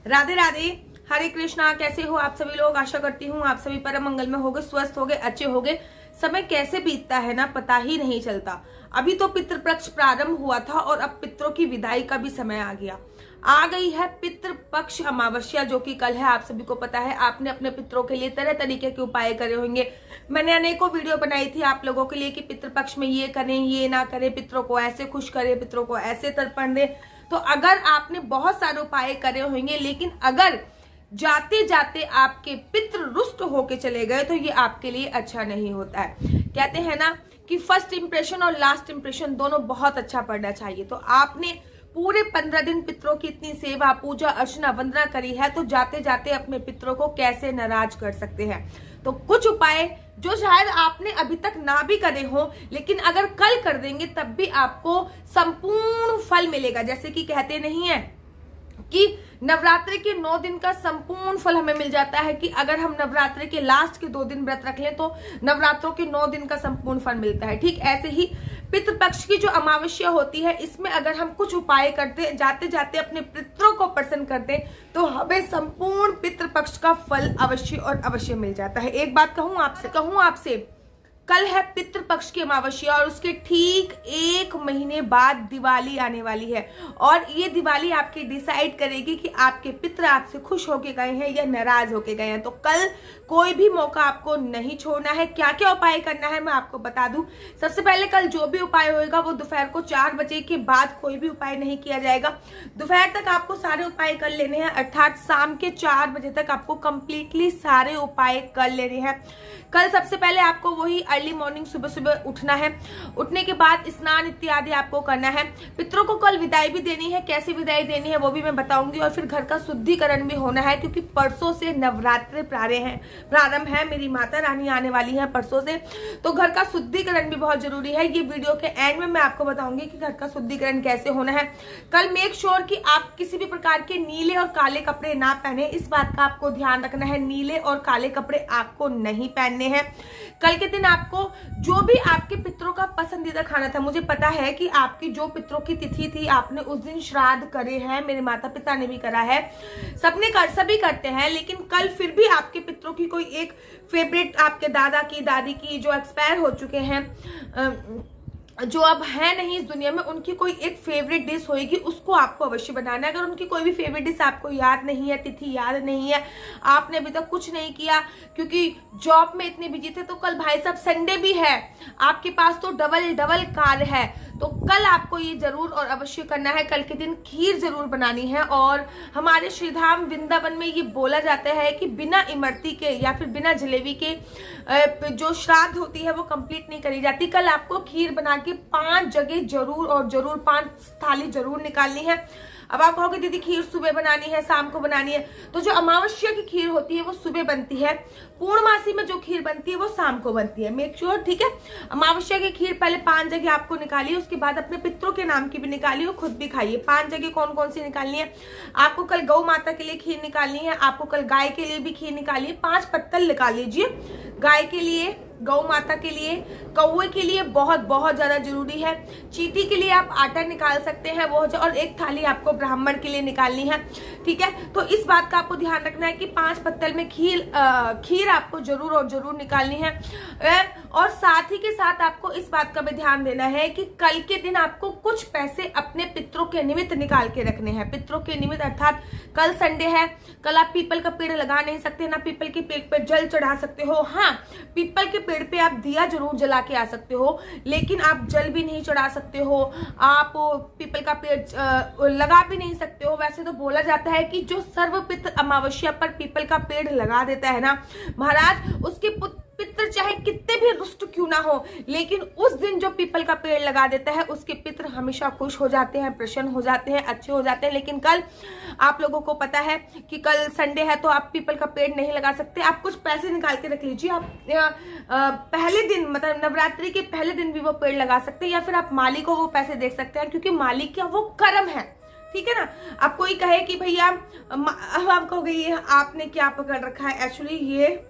राधे राधे, हरे कृष्णा। कैसे हो आप सभी लोग? आशा करती हूँ आप सभी परम मंगल में होगे, स्वस्थ होगे, अच्छे होगे। समय कैसे बीतता है ना, पता ही नहीं चलता। अभी तो पितृपक्ष प्रारंभ हुआ था और अब पितरों की विदाई का भी समय आ गया। आ गई है पितृपक्ष अमावस्या, जो कि कल है। आप सभी को पता है, आपने अपने पितरों के लिए तरह तरीके के उपाय करे होंगे। मैंने अनेकों वीडियो बनाई थी आप लोगों के लिए कि पितृपक्ष में ये करें, ये ना करें, पितरों को ऐसे खुश करें, पितरों को ऐसे तर्पण दें। तो अगर आपने बहुत सारे उपाय करे होंगे, लेकिन अगर जाते जाते आपके पितृ रुष्ट होके चले गए तो ये आपके लिए अच्छा नहीं होता है। कहते हैं ना कि फर्स्ट इंप्रेशन और लास्ट इंप्रेशन दोनों बहुत अच्छा पड़ना चाहिए। तो आपने पूरे 15 दिन पितरों की इतनी सेवा, पूजा, अर्चना, वंदना करी है, तो जाते जाते अपने पितरों को कैसे नाराज कर सकते हैं। तो कुछ उपाय जो शायद आपने अभी तक ना भी करे हो, लेकिन अगर कल कर देंगे तब भी आपको संपूर्ण फल मिलेगा। जैसे कि कहते नहीं है कि नवरात्रि के 9 दिन का संपूर्ण फल हमें मिल जाता है, कि अगर हम नवरात्रि के लास्ट के 2 दिन व्रत रख लें तो नवरात्रों के 9 दिन का संपूर्ण फल मिलता है। ठीक ऐसे ही पितृपक्ष की जो अमावस्या होती है, इसमें अगर हम कुछ उपाय करते, जाते जाते अपने पितरों को प्रसन्न करते, तो हमें संपूर्ण पितृपक्ष का फल अवश्य और अवश्य मिल जाता है। एक बात कहूं आपसे, कल है पितृपक्ष की अमावस्या और उसके ठीक 1 महीने बाद दिवाली आने वाली है। और ये दिवाली आपकी डिसाइड करेगी कि आपके पितर आपसे खुश होके गए हैं या नाराज होके गए हैं। तो कल कोई भी मौका आपको नहीं छोड़ना है। क्या क्या उपाय करना है मैं आपको बता दूं। सबसे पहले कल जो भी उपाय होएगा वो दोपहर को 4 बजे के बाद कोई भी उपाय नहीं किया जाएगा। दोपहर तक आपको सारे उपाय कर लेने हैं, अर्थात शाम के 4 बजे तक आपको कंप्लीटली सारे उपाय कर लेने हैं। कल सबसे पहले आपको वही अर्ली मॉर्निंग सुबह सुबह उठना है। उठने के बाद स्नान इत्यादि आपको करना है। पितरों को कल विदाई भी देनी है। कैसे विदाई देनी है वो भी मैं बताऊंगी। और फिर घर का शुद्धिकरण भी होना है, क्योंकि परसों से नवरात्रि प्रारंभ है। मेरी माता रानी आने वाली है परसों से, तो घर का शुद्धिकरण भी बहुत जरूरी है। ये वीडियो के एंड में मैं आपको बताऊंगी कि घर का शुद्धिकरण कैसे होना है। कल मेक श्योर कि आप किसी भी प्रकार के नीले और काले कपड़े ना पहने। इस बात का आपको ध्यान रखना है, नीले और काले कपड़े आपको नहीं पहनने हैं। कल के दिन आपको जो भी आपके पितरों का पसंदीदा खाना था, मुझे पता है कि आपकी जो पितरों की तिथि थी आपने उस दिन श्राद्ध करे हैं, मेरे माता पिता ने भी करा है, सभी करते हैं। लेकिन कल फिर भी आपके पितरों की कोई एक फेवरेट, आपके दादा की, दादी की जो एक्सपायर हो चुके हैं, जो अब है नहीं इस दुनिया में, उनकी कोई एक फेवरेट डिश होगी, उसको आपको अवश्य बनाना है। अगर उनकी कोई भी फेवरेट डिश आपको याद नहीं है, तिथि याद नहीं है, आपने अभी तक कुछ नहीं किया क्योंकि जॉब में इतने बिजी थे, तो कल भाई साहब संडे भी है, आपके पास तो डबल कार्य है, तो कल आपको ये जरूर और अवश्य करना है। कल के दिन खीर जरूर बनानी है। और हमारे श्रीधाम वृंदावन में ये बोला जाता है कि बिना इमरती के या फिर बिना जलेबी के जो श्राद्ध होती है वो कंप्लीट नहीं करी जाती। कल आपको खीर बना के 5 जगह जरूर और जरूर 5 थाली जरूर निकालनी है। अब आप कहोगे दीदी खीर सुबह बनानी है, शाम को बनानी है, तो जो अमावस्या की खीर होती है वो सुबह बनती है। पूर्णमासी में जो खीर बनती है वो शाम को बनती है। मेक श्योर, ठीक है। अमावस्या की खीर पहले 5 जगह आपको निकालिए, उसके बाद अपने पितरों के नाम की भी निकालिए और खुद भी खाइए। 5 जगह कौन कौन सी निकालनी है? आपको कल गौ माता के लिए खीर निकालनी है, आपको कल गाय के लिए भी खीर निकालिए। 5 पत्तल निकाल लीजिए, गाय के लिए, गौ माता के लिए, कौवे के लिए बहुत बहुत ज्यादा जरूरी है। चींटी के लिए आप आटा निकाल सकते हैं वो, और 1 थाली आपको ब्राह्मण के लिए निकालनी है, ठीक है। तो इस बात का आपको ध्यान रखना है कि 5 पत्तल में खीर आपको जरूर और जरूर निकालनी है। और साथ ही के साथ आपको इस बात का भी ध्यान देना है कि कल के दिन आपको कुछ पैसे अपने पितरों के निमित्त निकाल के रखने हैं। पितरों के निमित्त, अर्थात कल संडे है, कल आप पीपल का पेड़ लगा नहीं सकते, ना पीपल के पेड़ पर जल चढ़ा सकते हो। हाँ, पीपल के पेड़ पे आप दिया जरूर जला के आ सकते हो, लेकिन आप जल भी नहीं चढ़ा सकते हो, आप पीपल का पेड़ लगा भी नहीं सकते हो। वैसे तो बोला जाता है कि जो सर्वपित्र अमावस्या पर पीपल का पेड़ लगा देता है ना महाराज, उसके पितर चाहे कितने भी रुष्ट क्यों ना हो, लेकिन उस दिन जो पीपल का पेड़ लगा देता है उसके पितर हमेशा खुश हो जाते हैं, प्रसन्न हो जाते हैं, अच्छे हो जाते हैं। लेकिन कल आप लोगों को पता है कि कल संडे है, तो आप पीपल का पेड़ नहीं लगा सकते। आप कुछ पैसे निकाल के रख लीजिए। आप पहले दिन, मतलब नवरात्रि के पहले दिन भी वो पेड़ लगा सकते हैं, या फिर आप माली को वो पैसे दे सकते हैं, क्योंकि माली का वो कर्म है, ठीक है ना। आप कोई कहे कि भैया आप कहोगे ये आपने क्या पकड़ रखा है, एक्चुअली ये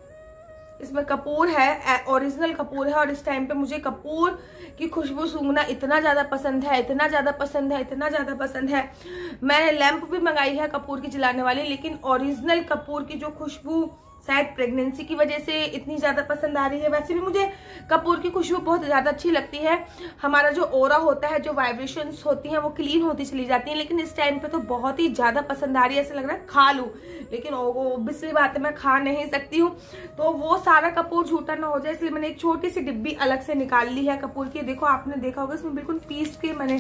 इसमें कपूर है, ओरिजिनल कपूर है। और इस टाइम पे मुझे कपूर की खुशबू सूंघना इतना ज्यादा पसंद है, इतना ज्यादा पसंद है, इतना ज्यादा पसंद है। मैंने लैंप भी मंगाई है कपूर की जलाने वाली, लेकिन ओरिजिनल कपूर की जो खुशबू शायद प्रेगनेंसी की वजह से इतनी ज्यादा पसंद आ रही है। वैसे भी मुझे कपूर की खुशबू बहुत ज्यादा अच्छी लगती है। हमारा जो ओरा होता है, जो वाइब्रेशंस होती हैं वो क्लीन होती चली जाती हैं, लेकिन इस टाइम पे तो बहुत ही ज्यादा पसंद आ रही है। ऐसा लग रहा है खा लूं, लेकिन ऑब्वियसली बात है मैं खा नहीं सकती हूँ, तो वो सारा कपूर झूठा ना हो जाए, इसलिए मैंने एक छोटी सी डिब्बी अलग से निकाल ली है कपूर की। देखो आपने देखा होगा इसमें बिल्कुल पीस के मैंने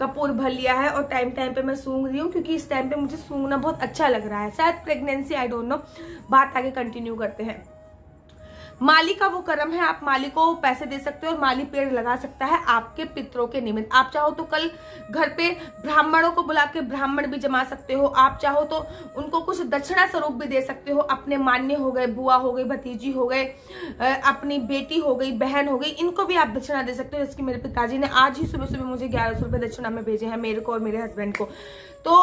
कपूर भर लिया है और टाइम टाइम पे मैं सूंघ रही हूँ, क्योंकि इस टाइम पे मुझे सूंघना बहुत अच्छा लग रहा है। शायद प्रेगनेंसी, आई डोंट नो। बात आगे कंटिन्यू करते हैं। माली का वो कर्म है, आप माली को पैसे दे सकते हो और माली पेड़ लगा सकता है आपके पितरों के निमित्त। आप चाहो तो कल घर पे ब्राह्मणों को बुला के ब्राह्मण भी जमा सकते हो। आप चाहो तो उनको कुछ दक्षिणा स्वरूप भी दे सकते हो। अपने मान्य हो गए, बुआ हो गई, भतीजी हो गए, अपनी बेटी हो गई, बहन हो गई, इनको भी आप दक्षिणा दे सकते हो। जैसे कि मेरे पिताजी ने आज ही सुबह सुबह मुझे 1100 रुपए दक्षिणा में भेजे हैं, मेरे को और मेरे हस्बैंड को। तो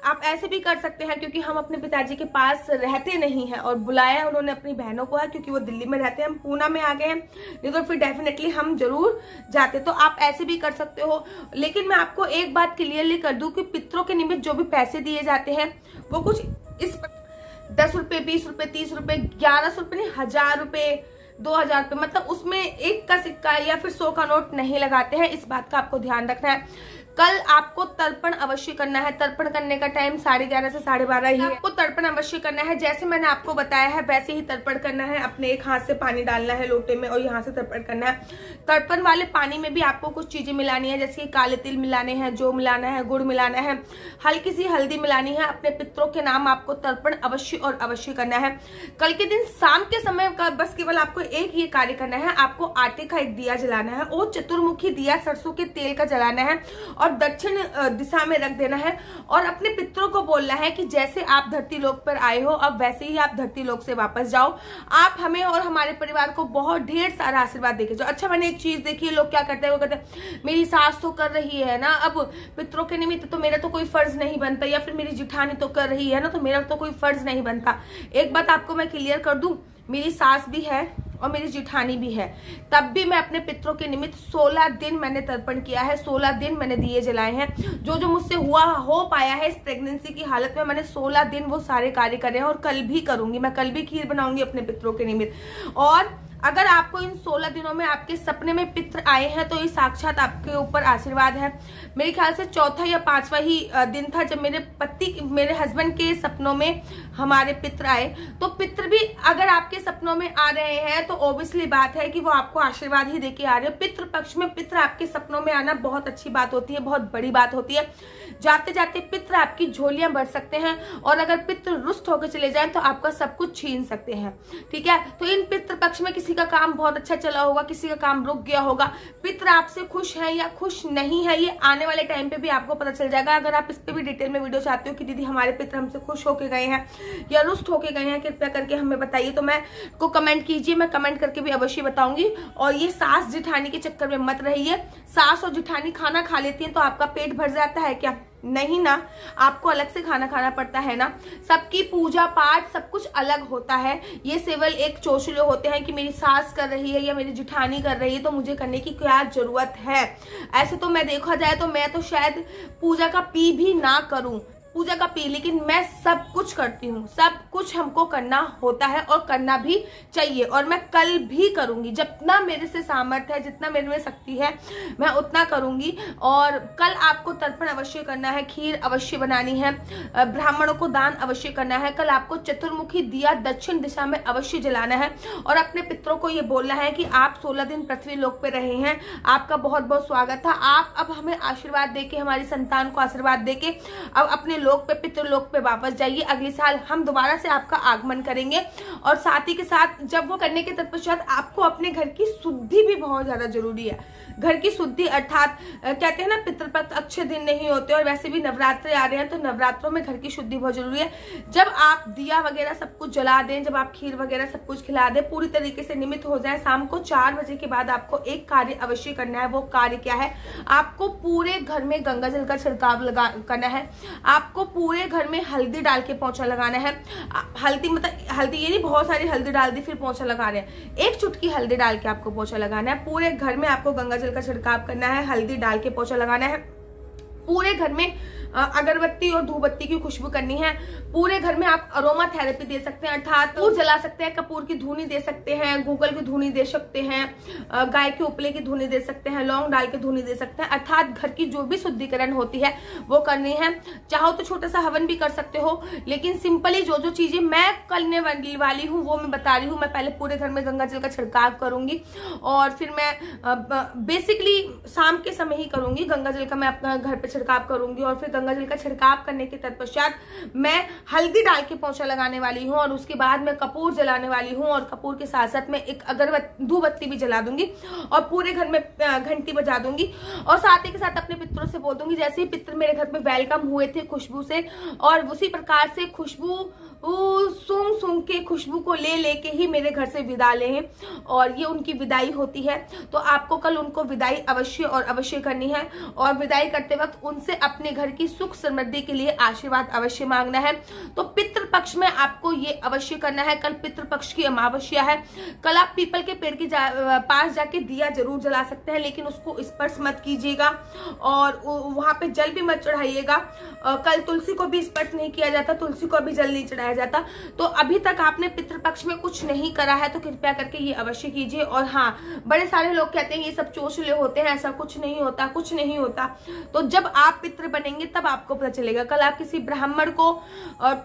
आप ऐसे भी कर सकते हैं, क्योंकि हम अपने पिताजी के पास रहते नहीं हैं और बुलाया उन्होंने अपनी बहनों को है, क्योंकि वो दिल्ली में रहते हैं, हम पूना में आ गए हैं, नहीं तो फिर डेफिनेटली हम जरूर जाते। तो आप ऐसे भी कर सकते हो। लेकिन मैं आपको एक बात क्लियरली कर दूं कि पितरों के निमित्त जो भी पैसे दिए जाते हैं वो कुछ इस 10 रुपए, 20 रुपए, 30 रुपए, 1100 रुपए नहीं, 1000 रुपए, 2000 रुपए, मतलब उसमें 1 का सिक्का या फिर 100 का नोट नहीं लगाते हैं। इस बात का आपको ध्यान रखना है। कल आपको तर्पण अवश्य करना है। तर्पण करने का टाइम 11:30 से 12:30 ही है। आपको तर्पण अवश्य करना है, जैसे मैंने आपको बताया है वैसे ही तर्पण करना है। अपने एक हाथ से पानी डालना है लोटे में और यहाँ से तर्पण करना है। तर्पण वाले पानी में भी आपको कुछ चीजें मिलानी है, जैसे कि काले तिल मिलाने हैं, जौ मिलाना है, गुड़ मिलाना है, हल्की सी हल्दी मिलानी है। अपने पितरों के नाम आपको तर्पण अवश्य और अवश्य करना है। कल के दिन शाम के समय का बस केवल आपको एक ही कार्य करना है, आपको आटे का एक दिया जलाना है और चतुर्मुखी दिया सरसों के तेल का जलाना है और दक्षिण दिशा में रख देना है। और अपने पितरों को बोलना है कि जैसे आप धरती लोक पर आए हो, अब वैसे ही आप धरती लोक से वापस जाओ। आप हमें और हमारे परिवार को बहुत ढेर सारा आशीर्वाद देके जाओ। अच्छा, मैंने एक चीज देखी है, लोग क्या करते हैं, वो कहते हैं मेरी सास तो कर रही है ना, अब पितरों के निमित्त तो मेरा तो कोई फर्ज नहीं बनता, या फिर मेरी जिठानी तो कर रही है ना, तो मेरा तो कोई फर्ज नहीं बनता। एक बात आपको मैं क्लियर कर दूं, मेरी सास भी है और मेरी जिठानी भी है, तब भी मैं अपने पितरों के निमित्त 16 दिन मैंने तर्पण किया है, 16 दिन मैंने दिए जलाए हैं। जो मुझसे हो पाया है इस प्रेगनेंसी की हालत में, मैंने 16 दिन वो सारे कार्य करे हैं और कल भी करूंगी। मैं कल भी खीर बनाऊंगी अपने पितरों के निमित्त। और अगर आपको इन 16 दिनों में आपके सपने में पित्र आए हैं तो ये साक्षात आपके ऊपर आशीर्वाद है। मेरे ख्याल से चौथा या 5वां ही दिन था जब मेरे हस्बैंड के सपनों में हमारे पित्र आए। तो पित्र भी अगर आपके सपनों में आ रहे हैं तो ऑब्वियसली बात है कि वो आपको आशीर्वाद ही देके आ रहे हो। पितृ पक्ष में पित्र आपके सपनों में आना बहुत अच्छी बात होती है, बहुत बड़ी बात होती है। जाते जाते पित्र आपकी झोलियां भर सकते हैं और अगर पित्र रुष्ट होकर चले जाएं तो आपका सब कुछ छीन सकते हैं। ठीक है, तो इन पितृ पक्ष में किसी का काम बहुत अच्छा चला होगा, किसी का काम रुक गया होगा। पित्र आपसे खुश हैं या खुश नहीं है, ये आने वाले टाइम पे भी आपको पता चल जाएगा। अगर आप इस पे भी डिटेल में वीडियो चाहते हो कि दीदी हमारे पित्र हमसे खुश होके गए हैं या रुष्ट होके गए हैं, कृपया करके हमें बताइए, तो मैं को कमेंट कीजिए, मैं कमेंट करके भी अवश्य बताऊंगी। और ये सास जिठानी के चक्कर में मत रहिए। सास और जिठानी खाना खा लेती है तो आपका पेट भर जाता है क्या? नहीं ना, आपको अलग से खाना खाना पड़ता है ना। सबकी पूजा पाठ सब कुछ अलग होता है। ये केवल एक चोचले होते हैं कि मेरी सास कर रही है या मेरी जिठानी कर रही है तो मुझे करने की क्या जरूरत है। ऐसे तो मैं देखा जाए तो मैं तो शायद पूजा का पी भी ना करूं, पूजा का पी, लेकिन मैं सब कुछ करती हूँ। सब कुछ हमको करना होता है और करना भी चाहिए और मैं कल भी करूंगी। जितना मेरे से सामर्थ्य है, जितना मेरे में शक्ति है, मैं उतना करूंगी। और कल आपको तर्पण अवश्य करना है, खीर अवश्य बनानी है, ब्राह्मणों को दान अवश्य करना है। कल आपको चतुर्मुखी दिया दक्षिण दिशा में अवश्य जलाना है और अपने पितरों को ये बोलना है कि आप 16 दिन पृथ्वी लोक पे रहे हैं, आपका बहुत बहुत स्वागत था। आप अब हमें आशीर्वाद देके, हमारी संतान को आशीर्वाद देके अब अपने लोक पे, पितृलोक पे वापस जाइए। अगले साल हम दोबारा से आपका आगमन करेंगे। और साथ ही के साथ जब वो करने के तत्पश्चात आपको अपने घर की शुद्धि भी बहुत ज्यादा जरूरी है। घर की शुद्धि अर्थात कहते हैं ना पितृपक्ष अच्छे दिन नहीं होते, और वैसे भी नवरात्रे आ रहे हैं तो नवरात्रों में घर की शुद्धि बहुत जरूरी है। जब आप दिया वगैरह सब कुछ जला दें, जब आप खीर वगैरह सब कुछ खिला दें, पूरी तरीके से निमित्त हो जाए, शाम को 4 बजे के बाद आपको एक कार्य अवश्य करना है। वो कार्य क्या है? आपको पूरे घर में गंगा जल का छिड़काव करना है। आप आपको पूरे घर में हल्दी डाल के पोंछा लगाना है। हल्दी मतलब हल्दी ये नहीं बहुत सारी हल्दी डाल दी फिर पोंछा लगा रहे हैं, एक चुटकी हल्दी डाल के आपको पोंछा लगाना है। पूरे घर में आपको गंगा जल का छिड़काव करना है, हल्दी डाल के पोंछा लगाना है। पूरे घर में अगरबत्ती और धूपबत्ती की खुशबू करनी है। पूरे घर में आप अरोमा थेरेपी दे सकते हैं, अर्थात कपूर जला सकते हैं, कपूर की धुनी दे सकते हैं, गूगल की धुनी दे सकते हैं, गाय के उपले की धुनी दे सकते हैं, लौंग डाल के धुनी दे सकते हैं। अर्थात घर की जो भी शुद्धिकरण होती है वो करनी है। चाहो तो छोटा सा हवन भी कर सकते हो, लेकिन सिंपली जो जो चीजें मैं करने वाली हूँ वो मैं बता रही हूँ। मैं पहले पूरे घर में गंगा जल का छिड़काव करूंगी और फिर मैं बेसिकली शाम के समय ही करूंगी। गंगा जल का मैं अपना घर पे छिड़काव करूंगी और फिर गंगा जल का छिड़काव करने के तत्पश्चात मैं हल्दी डाल के पोंछा लगाने वाली हूँ और उसके बाद मैं कपूर जलाने वाली हूँ और कपूर के साथ साथ मैं एक अगरबत्ती धूपबत्ती भी जला दूंगी और पूरे घर में घंटी बजा दूंगी और साथ ही के साथ अपने पितरों से बोल दूंगी जैसे ही पितर मेरे घर में वेलकम हुए थे खुशबू से, और उसी प्रकार से खुशबू सूंघ के खुशबू को लेके ही मेरे घर से विदा लें और ये उनकी विदाई होती है। तो आपको कल उनको विदाई अवश्य और अवश्य करनी है और विदाई करते वक्त उनसे अपने घर की सुख समृद्धि के लिए आशीर्वाद अवश्य मांगना है। तो पितृ पक्ष में आपको ये अवश्य करना है। कल पितृ पक्ष की अमावस्या है। कल आप पीपल के पेड़ के पास जाके दिया जरूर जला सकते हैं, लेकिन उसको स्पर्श मत कीजिएगा और वहां पे जल भी मत चढ़ाइएगा। कल तुलसी को भी स्पर्श नहीं किया जाता, तुलसी को भी जल नहीं चढ़ाया जाता। तो अभी तक आपने पितृपक्ष में कुछ नहीं करा है तो कृपया करके ये अवश्य कीजिए। और हाँ, बड़े सारे लोग कहते हैं ये सब चोचले होते हैं, ऐसा कुछ नहीं होता, कुछ नहीं होता। तो जब आप पितृ बनेंगे तब आपको पता चलेगा। कल आप किसी ब्राह्मण को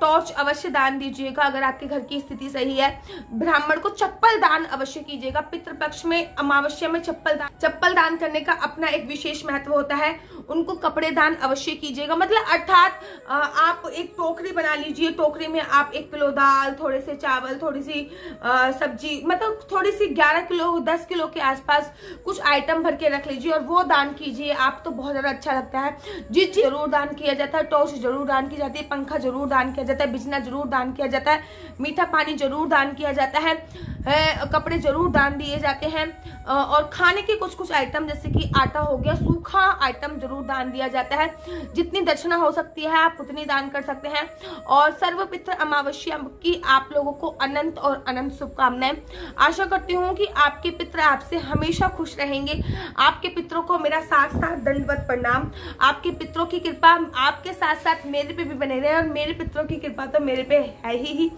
टॉर्च अवश्य दान दीजिएगा अगर आपके घर की स्थिति सही है। ब्राह्मण को चप्पल दान अवश्य कीजिएगा। पितृपक्ष में अमावस्या में चप्पल दान करने का अपना एक विशेष महत्व होता है। उनको कपड़े दान अवश्य कीजिएगा। मतलब अर्थात आप एक टोकरी बना लीजिए, टोकरी में आप 1 किलो दाल, थोड़े से चावल, थोड़ी सी सब्जी, मतलब थोड़ी सी 11 किलो 10 किलो के आसपास कुछ आइटम भर के रख लीजिए और वो दान कीजिए। आप तो बहुत ज्यादा अच्छा लगता है। जी जरूर दान किया जाता है, टॉर्च जरूर दान की जाती है, पंखा जरूर दान किया जाता है, बिजना जरूर दान किया जाता है, मीठा पानी जरूर दान किया जाता है, कपड़े जरूर दान दिए जाते हैं और खाने के कुछ आइटम जैसे कि आटा हो गया, सूखा आइटम जरूर दान दिया जाता है। जितनी दक्षिणा हो सकती है आप उतनी दान कर सकते हैं। और सर्वपितृ अमावस्या की आप लोगों को अनंत और अनंत शुभकामनाएं। आशा करती हूँ कि आपके पितृ आपसे हमेशा खुश रहेंगे। आपके पितरों को मेरा साथ दंडवत प्रणाम। आपके पितरों की कृपा आपके साथ साथ मेरे पे भी बने रहे और मेरे पितरों की कृपा तो मेरे पे है ही।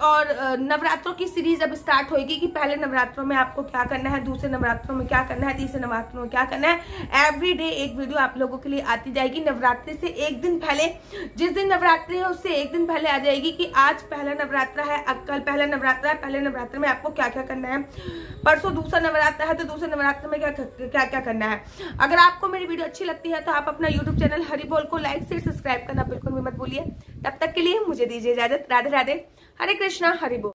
और नवरात्रों की सीरीज अब स्टार्ट होगी कि पहले नवरात्रों में आपको क्या करना है, दूसरे नवरात्रों में क्या करना है, तीसरे नवरात्रों में क्या करना है। एवरी डे एक वीडियो आप लोगों के लिए आती जाएगी। नवरात्रि से एक दिन पहले, जिस दिन नवरात्रि है उससे एक दिन पहले आ जाएगी कि आज पहला नवरात्र है, कल पहला नवरात्र है, पहले नवरात्र में आपको क्या क्या करना है, परसों दूसरा नवरात्र है तो दूसरे नवरात्र में क्या क्या करना है। अगर आपको मेरी वीडियो अच्छी लगती है तो आप अपना यूट्यूब चैनल हरि बोल को लाइक शेयर सब्सक्राइब करना बिल्कुल भी मत भूलिए। तब तक के लिए मुझे दीजिए इजाजत। राधे राधे, हरे कृष्णा, हरि बोल।